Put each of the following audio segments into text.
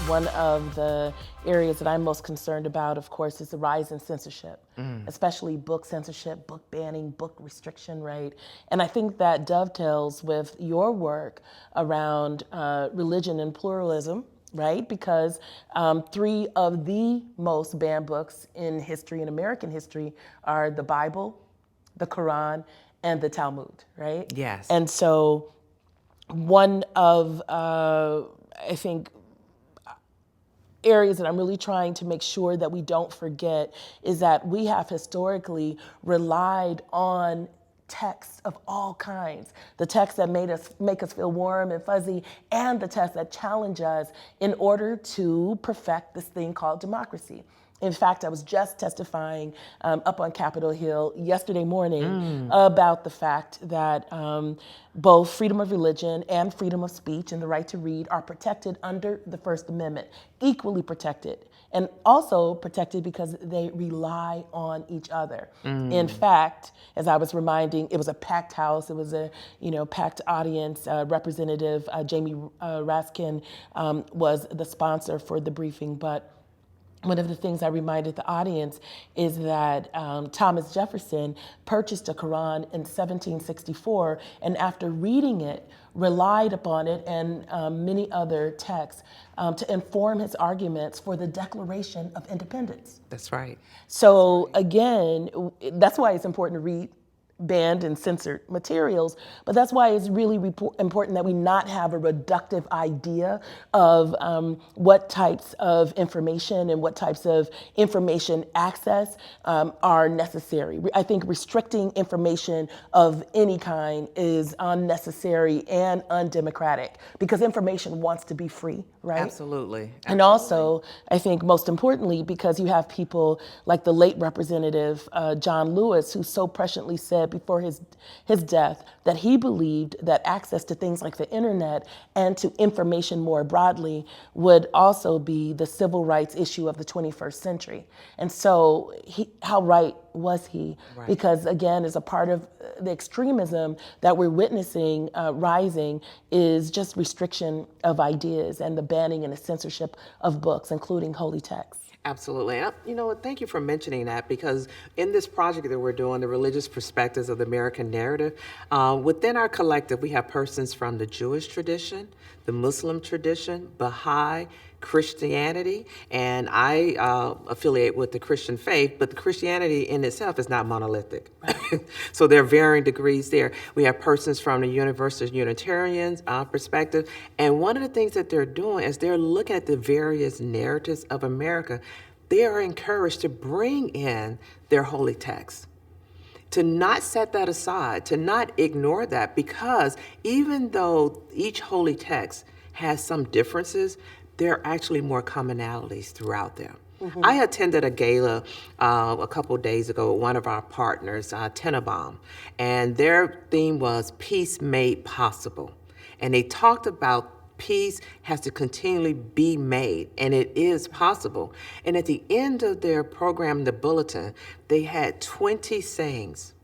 One of the areas that I'm most concerned about, of course, is the rise in censorship, especially book censorship, book banning, book restriction, right? And I think that dovetails with your work around religion and pluralism, right? Because 3 of the most banned books in history, in American history, are the Bible, the Quran, and the Talmud, right? Yes. And so one of, I think, areas that I'm really trying to make sure that we don't forget is that we have historically relied on texts of all kinds, the texts that make us feel warm and fuzzy, and the texts that challenge us in order to perfect this thing called democracy. In fact, I was just testifying up on Capitol Hill yesterday morning about the fact that both freedom of religion and freedom of speech and the right to read are protected under the First Amendment, equally protected, and also protected because they rely on each other. In fact, as I was reminding, it was a packed house. It was a packed audience. Representative Jamie Raskin was the sponsor for the briefing, but one of the things I reminded the audience is that Thomas Jefferson purchased a Quran in 1764, and after reading it, relied upon it and many other texts to inform his arguments for the Declaration of Independence. That's right. So again, that's why it's important to read banned and censored materials, but that's why it's really important that we not have a reductive idea of what types of information and what types of information access are necessary. I think restricting information of any kind is unnecessary and undemocratic because information wants to be free, right? Absolutely. And also, I think most importantly, because you have people like the late Representative John Lewis, who so presciently said before his death that he believed that access to things like the internet and to information more broadly would also be the civil rights issue of the 21st century. And so how right was he? Right. Because again, as a part of the extremism that we're witnessing rising is just restriction of ideas and the banning and the censorship of books, including holy texts. Absolutely. Thank you for mentioning that because in this project that we're doing, the religious perspectives of the American narrative, within our collective, we have persons from the Jewish tradition, the Muslim tradition, Baha'i, Christianity, and I affiliate with the Christian faith, but the Christianity in itself is not monolithic. So there are varying degrees there. We have persons from the Universalist Unitarian perspective, and one of the things that they're doing is they're looking at the various narratives of America. They are encouraged to bring in their holy texts, to not set that aside, to not ignore that, because even though each holy text has some differences, there are actually more commonalities throughout them. Mm-hmm. I attended a gala a couple of days ago with one of our partners, Tenenbaum, and their theme was Peace Made Possible. And they talked about peace has to continually be made, and it is possible. And at the end of their program, the bulletin, they had 20 sayings,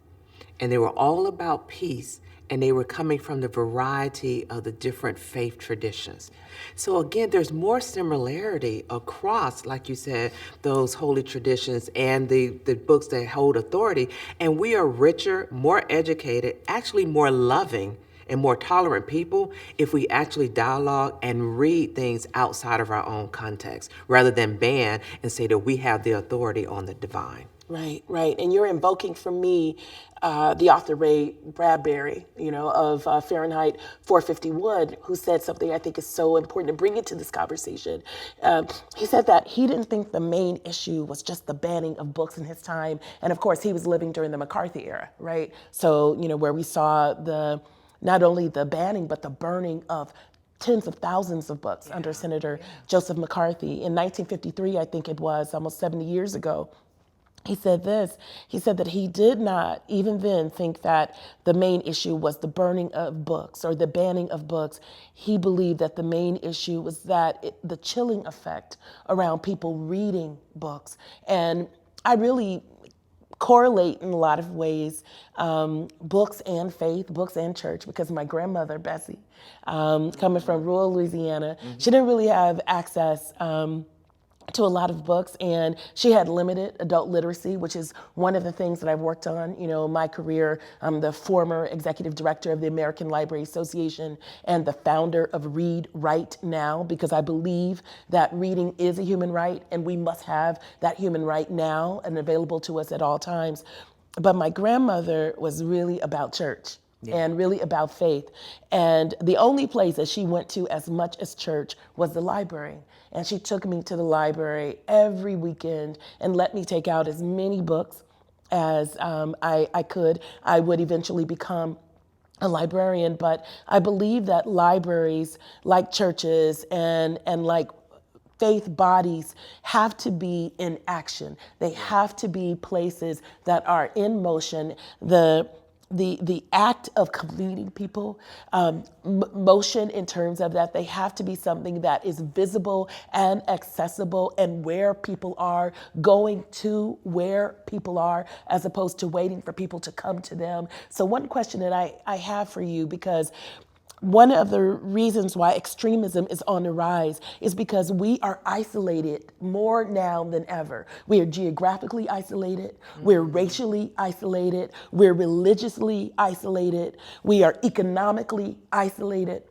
and they were all about peace, and they were coming from the variety of the different faith traditions. So again, there's more similarity across, like you said, those holy traditions and the books that hold authority. And we are richer, more educated, actually more loving and more tolerant people if we actually dialogue and read things outside of our own context, rather than ban and say that we have the authority on the divine. Right, right. And you're invoking for me the author Ray Bradbury, of Fahrenheit 451, who said something I think is so important to bring into this conversation. He said that he didn't think the main issue was just the banning of books in his time. And of course, he was living during the McCarthy era, right? So, where we saw not only the banning, but the burning of tens of thousands of books under Senator Joseph McCarthy. In 1953, I think it was, almost 70 years ago, he said this. He said that he did not even then think that the main issue was the burning of books or the banning of books. He believed that the main issue was that the chilling effect around people reading books. And I really correlate in a lot of ways, books and faith, books and church, because my grandmother, Bessie, coming from rural Louisiana, she didn't really have access to a lot of books, and she had limited adult literacy, which is one of the things that I've worked on, in my career. I'm the former executive director of the American Library Association and the founder of Read Right Now, because I believe that reading is a human right, and we must have that human right now and available to us at all times. But my grandmother was really about church. Yeah. And really about faith. And the only place that she went to as much as church was the library. And she took me to the library every weekend and let me take out as many books as I could. I would eventually become a librarian, but I believe that libraries, like churches and like faith bodies, have to be in action. They have to be places that are in motion. The act of completing people, motion in terms of that they have to be something that is visible and accessible and where people are, going to where people are, as opposed to waiting for people to come to them. So one question that I have for you, because one of the reasons why extremism is on the rise is because we are isolated more now than ever. We are geographically isolated, we're racially isolated, we're religiously isolated, we are economically isolated.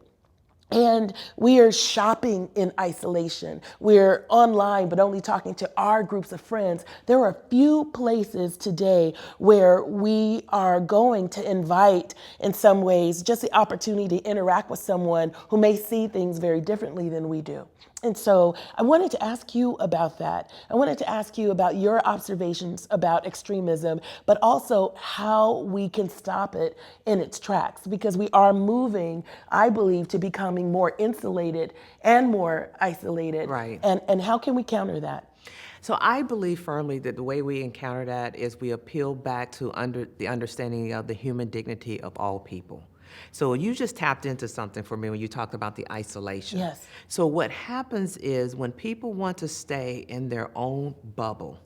And we are shopping in isolation. We're online, but only talking to our groups of friends. There are few places today where we are going to invite, in some ways, just the opportunity to interact with someone who may see things very differently than we do. And so I wanted to ask you about that. I wanted to ask you about your observations about extremism, but also how we can stop it in its tracks, because we are moving, I believe, to becoming more insulated and more isolated. Right. And how can we counter that? So I believe firmly that the way we encounter that is we appeal back to the understanding of the human dignity of all people. So you just tapped into something for me when you talked about the isolation. Yes. So what happens is when people want to stay in their own bubble,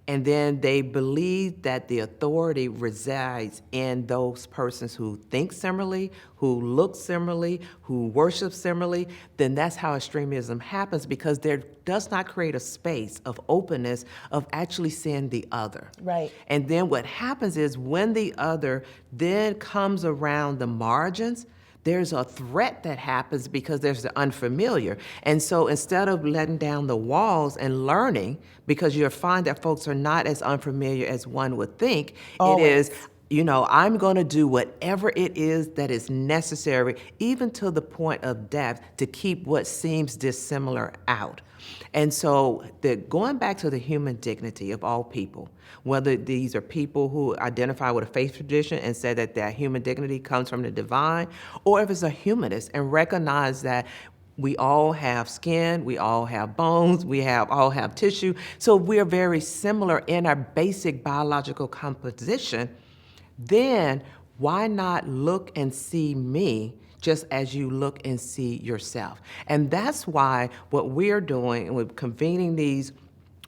and then they believe that the authority resides in those persons who think similarly, who look similarly, who worship similarly, then that's how extremism happens, because there does not create a space of openness of actually seeing the other. Right. And then what happens is when the other then comes around the margins, there's a threat that happens because there's the unfamiliar. And so instead of letting down the walls and learning, because you'll find that folks are not as unfamiliar as one would think, Always. it is, I'm going to do whatever it is that is necessary, even to the point of death, to keep what seems dissimilar out. And so going back to the human dignity of all people, whether these are people who identify with a faith tradition and say that their human dignity comes from the divine, or if it's a humanist and recognize that we all have skin, we all have bones, all have tissue, so we're very similar in our basic biological composition, then why not look and see me just as you look and see yourself? And that's why what we're doing, and we're convening these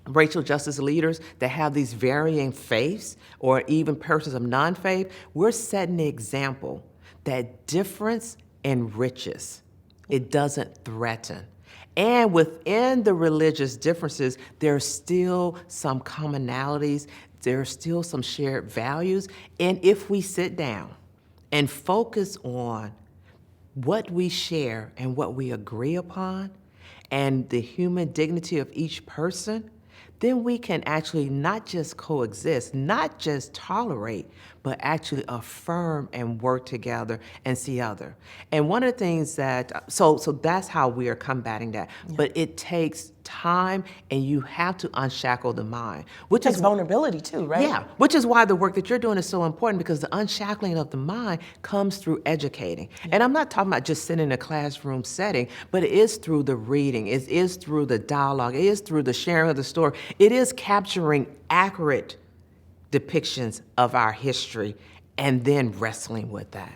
racial justice leaders that have these varying faiths, or even persons of non-faith, we're setting the example that difference enriches. It doesn't threaten. And within the religious differences, there's still some commonalities, there are still some shared values. And if we sit down and focus on what we share and what we agree upon and the human dignity of each person, then we can actually not just coexist, not just tolerate, but actually affirm and work together and see other. And one of the things that, so that's how we are combating that. Yeah. But it takes time, and you have to unshackle the mind. Which takes vulnerability too, right? Yeah, which is why the work that you're doing is so important, because the unshackling of the mind comes through educating. Yeah. And I'm not talking about just sitting in a classroom setting, but it is through the reading, it is through the dialogue, it is through the sharing of the story, it is capturing accurate depictions of our history and then wrestling with that.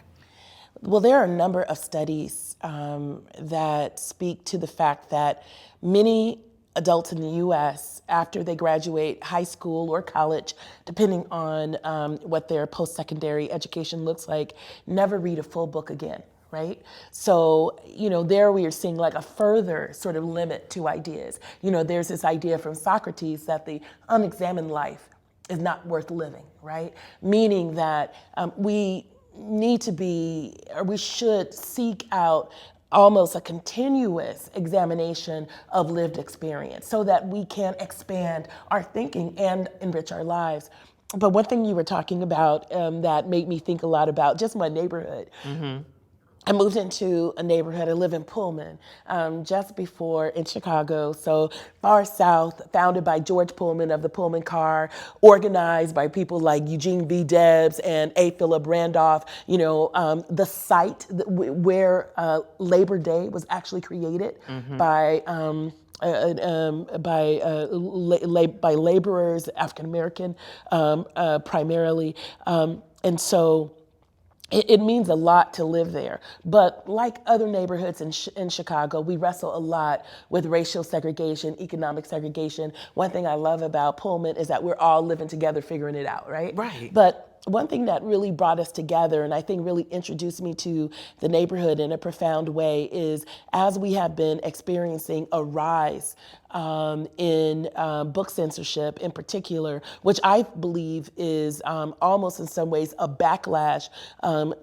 Well, there are a number of studies that speak to the fact that many adults in the U.S., after they graduate high school or college, depending on what their post-secondary education looks like, never read a full book again, right? So, there we are seeing like a further sort of limit to ideas. There's this idea from Socrates that the unexamined life is not worth living, right? Meaning that we need to be, or we should seek out almost a continuous examination of lived experience so that we can expand our thinking and enrich our lives. But one thing you were talking about that made me think a lot about just my neighborhood. I moved into a neighborhood, I live in Pullman, just before in Chicago, so far south, founded by George Pullman of the Pullman car, organized by people like Eugene V. Debs and A. Philip Randolph. The site where Labor Day was actually created by laborers, African American primarily, and so it means a lot to live there. But like other neighborhoods in Chicago, we wrestle a lot with racial segregation, economic segregation. One thing I love about Pullman is that we're all living together, figuring it out, right? Right. But one thing that really brought us together and I think really introduced me to the neighborhood in a profound way is as we have been experiencing a rise in book censorship in particular, which I believe is almost in some ways a backlash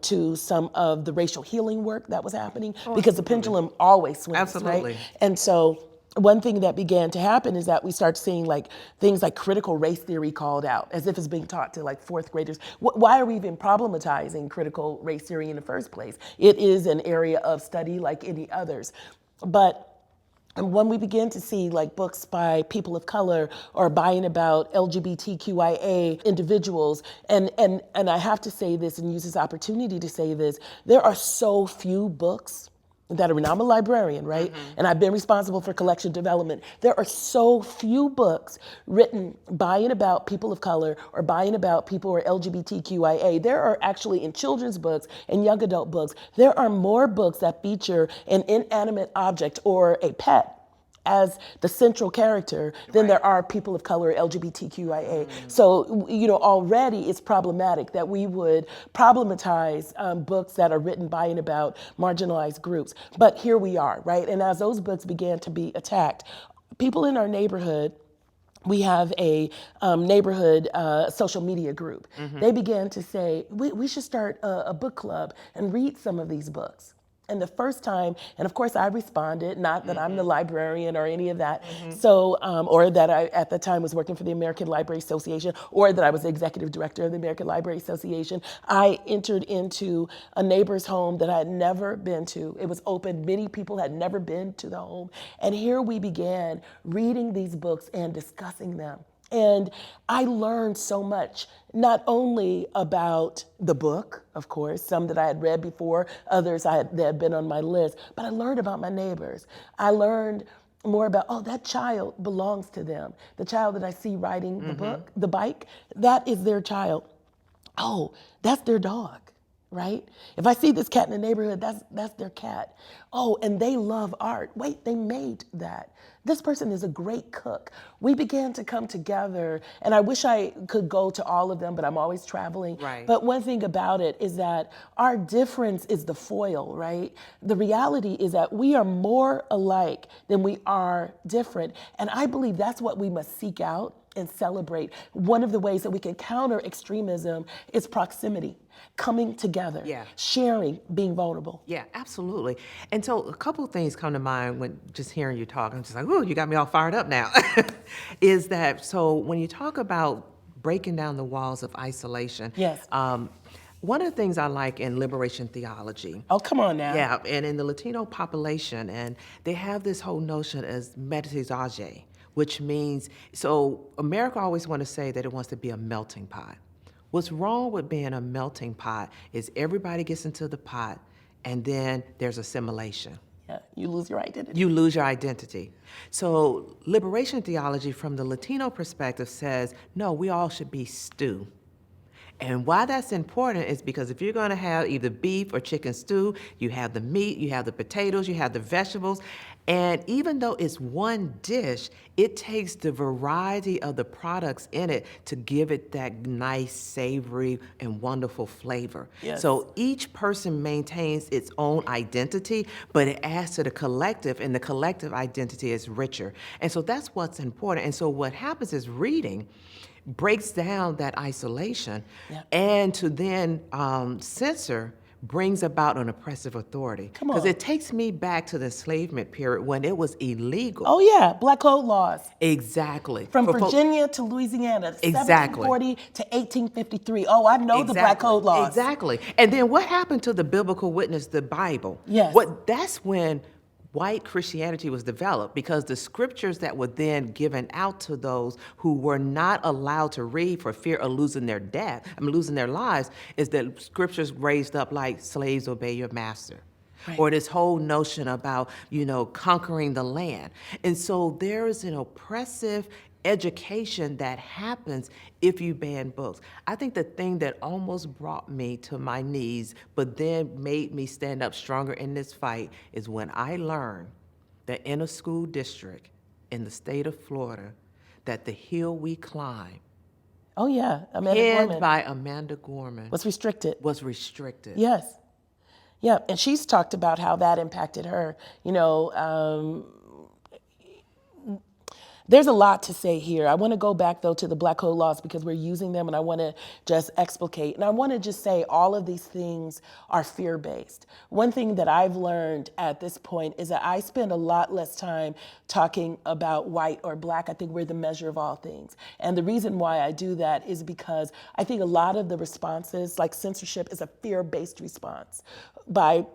to some of the racial healing work that was happening, because the pendulum always swings, Absolutely. right? And so one thing that began to happen is that we start seeing like things like critical race theory called out as if it's being taught to like fourth graders. Why are we even problematizing critical race theory in the first place? It is an area of study like any others. But when we begin to see like books by people of color or buying about LGBTQIA individuals, and I have to say this and use this opportunity to say this, there are so few books that are, and I'm a librarian, right? And I've been responsible for collection development. There are so few books written by and about people of color or by and about people who are LGBTQIA. There are actually in children's books and young adult books, there are more books that feature an inanimate object or a pet as the central character than there are people of color, LGBTQIA. So, already it's problematic that we would problematize books that are written by and about marginalized groups. But here we are, right? And as those books began to be attacked, people in our neighborhood, we have a neighborhood social media group. They began to say, we should start a book club and read some of these books. And the first time, and of course I responded, not that I'm the librarian or any of that, so, or that I at the time was working for the American Library Association, or that I was the executive director of the American Library Association. I entered into a neighbor's home that I had never been to. It was open, many people had never been to the home. And here we began reading these books and discussing them. And I learned so much, not only about the book, of course, some that I had read before, others that had been on my list, but I learned about my neighbors. I learned more about, that child belongs to them. The child that I see riding the bike, that is their child. Oh, that's their dog, right? If I see this cat in the neighborhood, that's their cat. Oh, and they love art. Wait, they made that. This person is a great cook. We began to come together, and I wish I could go to all of them, but I'm always traveling. Right. But one thing about it is that our difference is the foil, right? The reality is that we are more alike than we are different. And I believe that's what we must seek out and celebrate. One of the ways that we can counter extremism is proximity, coming together, sharing, being vulnerable. Yeah, absolutely. And so a couple of things come to mind when just hearing you talk. I'm just like, oh, you got me all fired up now. Is that, so when you talk about breaking down the walls of isolation, Yes. one of the things I like in liberation theology. Oh, come on now. Yeah, and in the Latino population, and they have this whole notion as mestizaje, which means, so America always want to say that it wants to be a melting pot. What's wrong with being a melting pot is everybody gets into the pot and then there's assimilation. Yeah, you lose your identity. You lose your identity. So liberation theology from the Latino perspective says, no, we all should be stew. And why that's important is because if you're going to have either beef or chicken stew, you have the meat, you have the potatoes, you have the vegetables. And even though it's one dish, it takes the variety of the products in it to give it that nice, savory, and wonderful flavor. Yes. So each person maintains its own identity, but it adds to the collective, and the collective identity is richer. And so that's what's important. And so what happens is reading breaks down that isolation, Yeah. and to then censor brings about an oppressive authority. Come on. Because it takes me back to the enslavement period when it was illegal. Oh yeah, Black Code laws. Exactly. From For fol- Virginia to Louisiana, Exactly. 1740 to 1853. Oh, I know the Black Code laws. Exactly. And then what happened to the biblical witness, the Bible? Yes. That's when white Christianity was developed, because the scriptures that were then given out to those who were not allowed to read for fear of losing losing their lives, is that scriptures raised up like slaves obey your master. Right. Or this whole notion about, conquering the land. And so there is an oppressive education that happens if you ban books. I think the thing that almost brought me to my knees, but then made me stand up stronger in this fight, is when I learned that in a school district in the state of Florida, that the hill we climb, Oh yeah, Amanda penned Gorman by Amanda Gorman, was restricted. was restricted. Yes. Yeah, and she's talked about how that impacted her. There's a lot to say here. I want to go back, though, to the Black Code laws because we're using them, and I want to just explicate. And I want to just say all of these things are fear-based. One thing that I've learned at this point is that I spend a lot less time talking about white or black. I think we're the measure of all things. And the reason why I do that is because I think a lot of the responses, like censorship, is a fear-based response by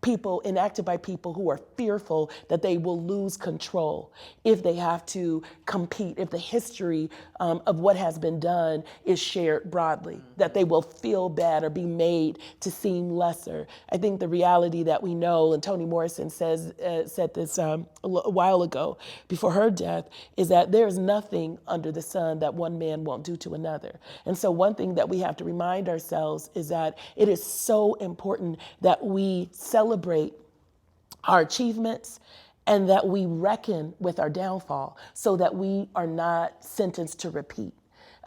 people, enacted by people who are fearful that they will lose control if they have to compete, if the history of what has been done is shared broadly, that they will feel bad or be made to seem lesser. I think the reality that we know, and Toni Morrison said this a while ago before her death, is that there is nothing under the sun that one man won't do to another. And so one thing that we have to remind ourselves is that it is so important that we celebrate our achievements and that we reckon with our downfall so that we are not sentenced to repeat.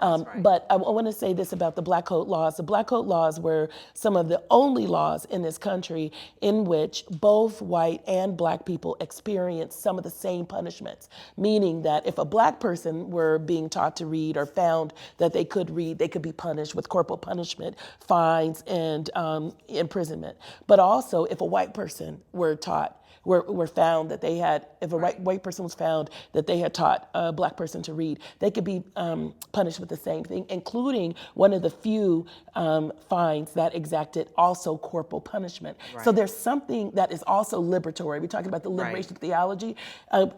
Right. But I want to say this about the Black Code laws. The Black Code laws were some of the only laws in this country in which both white and black people experienced some of the same punishments, meaning that if a black person were being taught to read or found that they could read, they could be punished with corporal punishment, fines, and imprisonment. But also, if a white person were found that they had, if a white person was found that they had taught a black person to read, they could be punished with the same thing, including one of the few fines that exacted also corporal punishment. Right. So there's something that is also liberatory. We're talking about the liberation theology.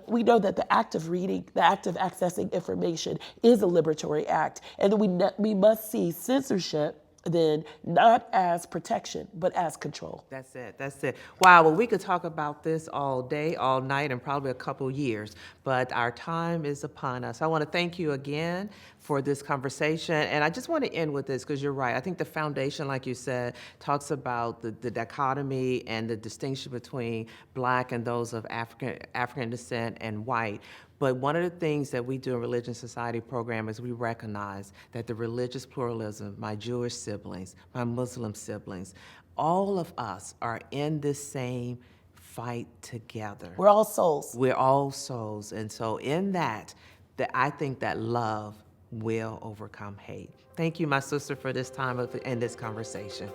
We know that the act of reading, the act of accessing information is a liberatory act, and that we must see censorship then not as protection, but as control. That's it. Wow, well, we could talk about this all day, all night, and probably a couple years, but our time is upon us. I want to thank you again for this conversation, and I just want to end with this, because you're right. I think the foundation, like you said, talks about the dichotomy and the distinction between black and those of African descent and white. But one of the things that we do in Religion Society program is we recognize that the religious pluralism, my Jewish siblings, my Muslim siblings, all of us are in this same fight together. We're all souls. We're all souls. And so in that I think that love will overcome hate. Thank you, my sister, for this time and this conversation.